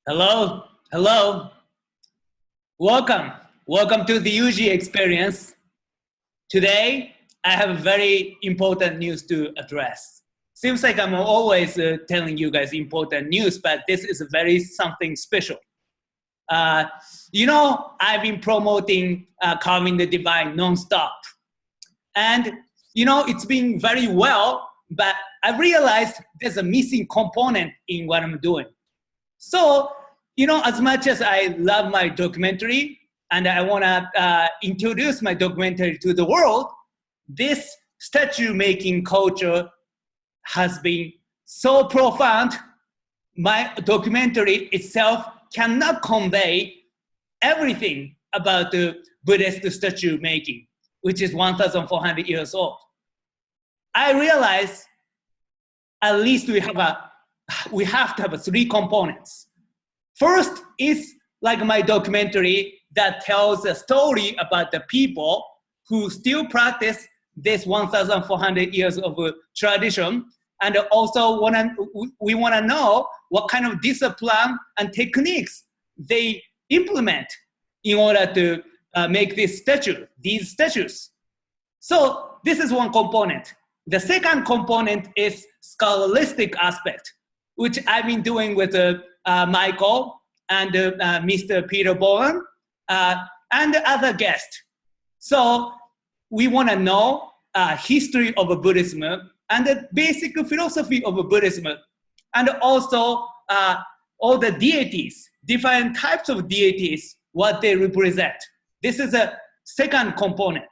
Hello, hello. Welcome to the UG experience. Today, I have very important news to address. Seems like I'm always telling you guys important news, but this is very something special. I've been promoting Carving the Divine nonstop. And, it's been very well, but I realized there's a missing component in what I'm doing. So, as much as I love my documentary and I want to introduce my documentary to the world, this statue making culture has been so profound. My documentary itself cannot convey everything about the Buddhist statue making, which is 1,400 years old. I realize at least we have to have three components. First is like my documentary that tells a story about the people who still practice this 1,400 years of tradition, and also we want to know what kind of discipline and techniques they implement in order to make these statues. So this is one component. The second component is scholastic aspect, which I've been doing with Michael and Mr. Peter Bowen and other guests. So we want to know history of Buddhism and the basic philosophy of Buddhism, and also all the deities, different types of deities, what they represent. This is a second component.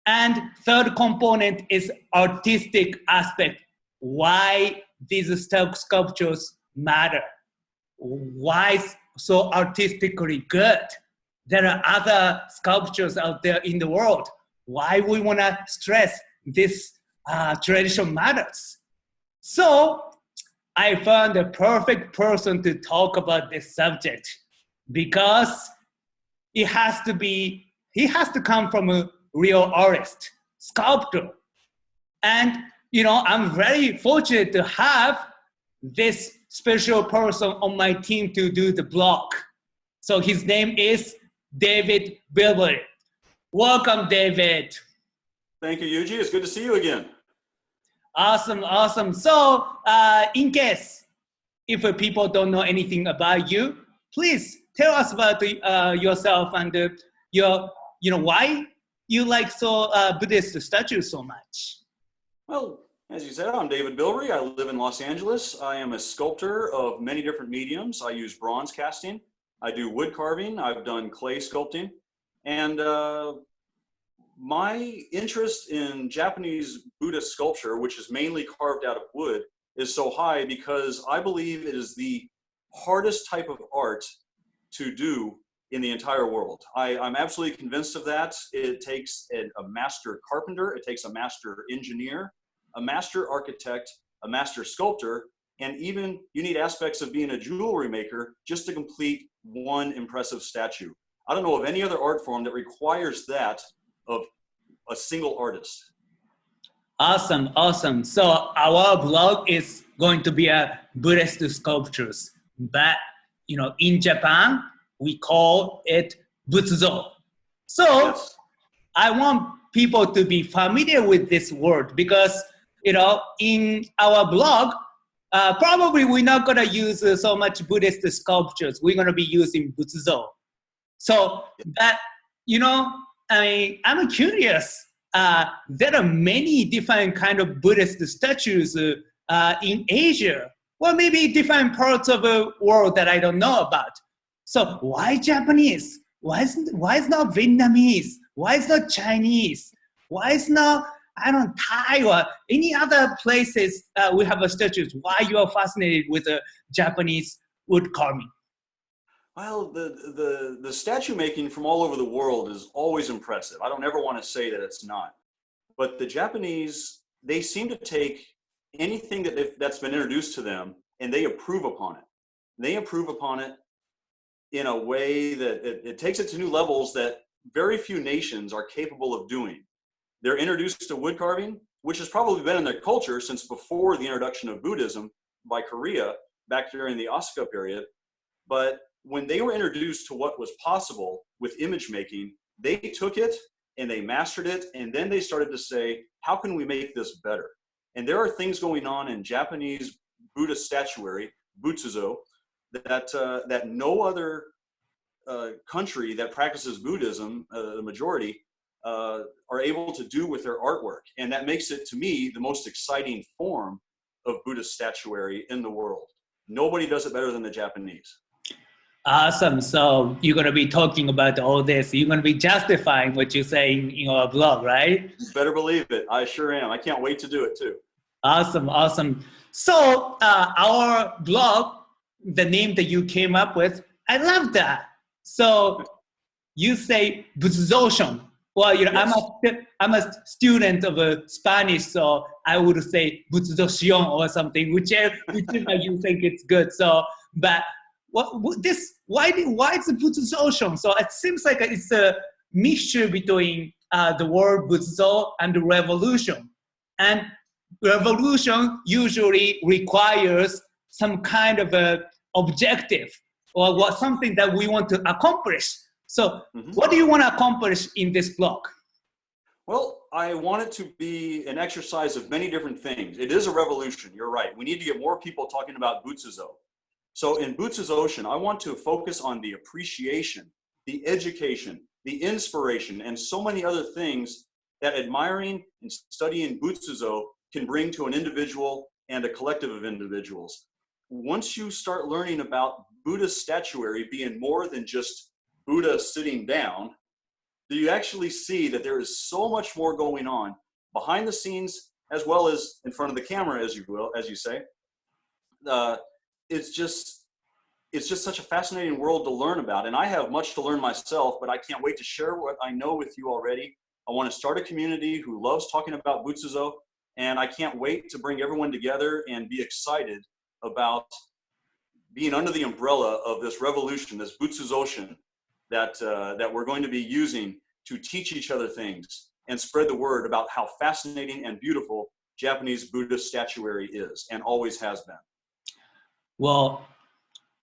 And third component is artistic aspect. Why these sculptures matter? Why so artistically good? There are other sculptures out there in the world. Why we want to stress this tradition matters? So I found the perfect person to talk about this subject because he has to come from a real artist, sculptor. And, I'm very fortunate to have this special person on my team to do the blog. So his name is David Bilbrey. Welcome, David. Thank you, Yuji. It's good to see you again. Awesome. So in case if people don't know anything about you, please tell us about yourself and why you like Buddhist statues so much. Well, as you said, I'm David Bilbrey. I live in Los Angeles. I am a sculptor of many different mediums. I use bronze casting. I do wood carving. I've done clay sculpting. And my interest in Japanese Buddhist sculpture, which is mainly carved out of wood, is so high because I believe it is the hardest type of art to do in the entire world. I'm absolutely convinced of that. It takes a master carpenter, it takes a master engineer, a master architect, a master sculptor, and even you need aspects of being a jewelry maker just to complete one impressive statue. I don't know of any other art form that requires that of a single artist. Awesome. So our blog is going to be a Buddhist sculptures, but in Japan we call it Butsuzo. So yes. I want people to be familiar with this word because in our blog probably we're not going to use so much Buddhist sculptures. We're going to be using Butsuzo. So that I'm curious. There are many different kind of Buddhist statues in Asia, or maybe different parts of the world that I don't know about. So why Japanese? Why is not Vietnamese? Why is not Chinese? Why is not Thai or any other places we have statues? Why you are fascinated with Japanese wood carving? Well, the statue making from all over the world is always impressive. I don't ever want to say that it's not. But the Japanese, they seem to take anything that's been introduced to them and they improve upon it. They improve upon it in a way that it takes it to new levels that very few nations are capable of doing. They're introduced to wood carving, which has probably been in their culture since before the introduction of Buddhism by Korea, back during the Asuka period. But when they were introduced to what was possible with image making, they took it and they mastered it. And then they started to say, how can we make this better? And there are things going on in Japanese Buddhist statuary, Butsuzo, that no other country that practices Buddhism, the majority, are able to do with their artwork. And that makes it, to me, the most exciting form of Buddhist statuary in the world. Nobody does it better than the Japanese. Awesome. So you're going to be talking about all this. You're going to be justifying what you say in your blog, right? You better believe it. I sure am. I can't wait to do it too. Awesome. Awesome. So our blog, the name that you came up with, I love that. So you say Butsuzotion. Well, you know, yes. I'm a student of Spanish, so I would say Butsuzotion or something, whichever you think it's good. So, but what this? Why it's a Butsuzotion? So it seems like it's a mixture between the word Butsuzo and the revolution. And revolution usually requires some kind of a objective or something that we want to accomplish. So what do you want to accomplish in this blog? Well, I want it to be an exercise of many different things. It is a revolution, you're right. We need to get more people talking about Butsuzo. So in Butsuzotion, I want to focus on the appreciation, the education, the inspiration, and so many other things that admiring and studying Butsuzo can bring to an individual and a collective of individuals. Once you start learning about Buddhist statuary being more than just Buddha sitting down, you actually see that there is so much more going on behind the scenes as well as in front of the camera, as you say. It's just such a fascinating world to learn about, and I have much to learn myself, but I can't wait to share what I know with you already. I want to start a community who loves talking about Butsuzo, and I can't wait to bring everyone together and be excited about being under the umbrella of this revolution, this Butsuzotion, that we're going to be using to teach each other things and spread the word about how fascinating and beautiful Japanese Buddhist statuary is and always has been. Well,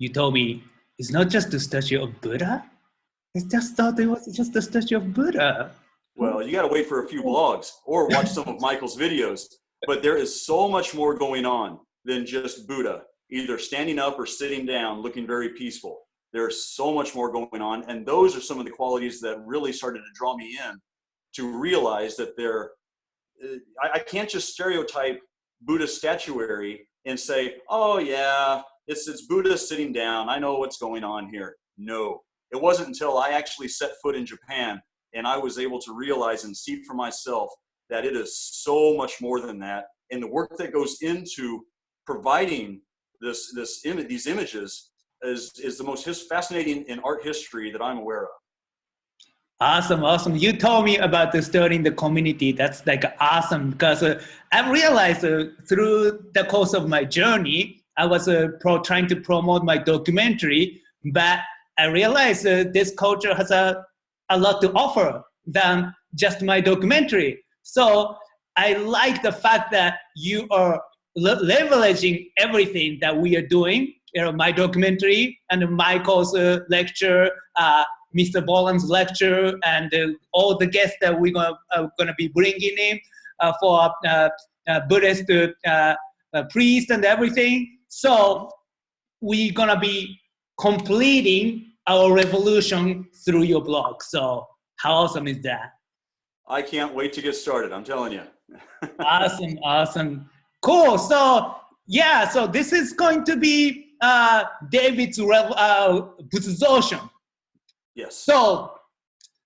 you told me it's not just the statue of Buddha. I just thought it was just the statue of Buddha. Well, you got to wait for a few blogs or watch some of Michael's videos. But there is so much more going on than just Buddha, either standing up or sitting down, looking very peaceful. There's so much more going on, and those are some of the qualities that really started to draw me in to realize that I can't just stereotype Buddhist statuary and say, oh yeah, it's Buddha sitting down, I know what's going on here. No, it wasn't until I actually set foot in Japan and I was able to realize and see for myself that it is so much more than that, and the work that goes into providing these images is the most fascinating in art history that I'm aware of. Awesome, awesome. You told me about starting the community. That's like awesome, because I realized through the course of my journey, I was trying to promote my documentary, but I realized this culture has a lot to offer than just my documentary. So I like the fact that you are leveraging everything that we are doing, you know, my documentary and Michael's lecture, Mr. Boland's lecture, and all the guests that we're gonna be bringing in for Buddhist priest and everything. So we're gonna be completing our revolution through your blog. So how awesome is that? I can't wait to get started, I'm telling you. Awesome, awesome. Cool. So yeah, so this is going to be David's Butsuzotion. Yes. So,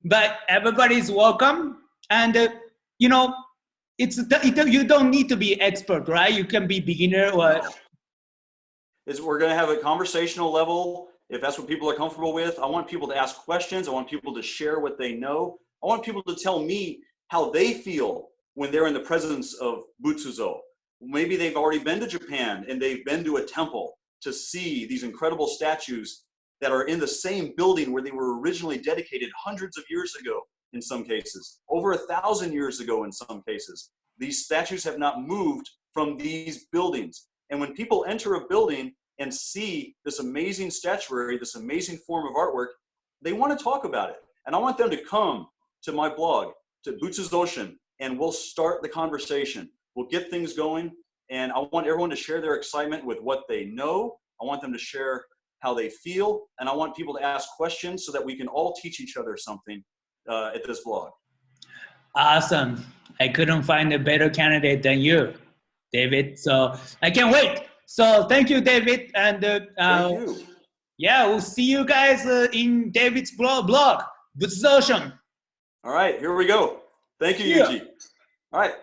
but everybody's welcome, and you know, you don't need to be expert, right? You can be beginner or. We're going to have a conversational level if that's what people are comfortable with. I want people to ask questions. I want people to share what they know. I want people to tell me how they feel when they're in the presence of Butsuzo. Maybe they've already been to Japan and they've been to a temple to see these incredible statues that are in the same building where they were originally dedicated hundreds of years ago in some cases, over 1,000 years ago in some cases. These statues have not moved from these buildings. And when people enter a building, and see this amazing statuary, this amazing form of artwork, they want to talk about it. And I want them to come to my blog, to Butsuzotion, and we'll start the conversation. We'll get things going. And I want everyone to share their excitement with what they know. I want them to share how they feel. And I want people to ask questions so that we can all teach each other something at this blog. Awesome. I couldn't find a better candidate than you, David. So I can't wait. So thank you, David. And Thank you. Yeah, we'll see you guys in David's blog, Butsuzotion. All right, here we go. Thank you, Yuji. All right.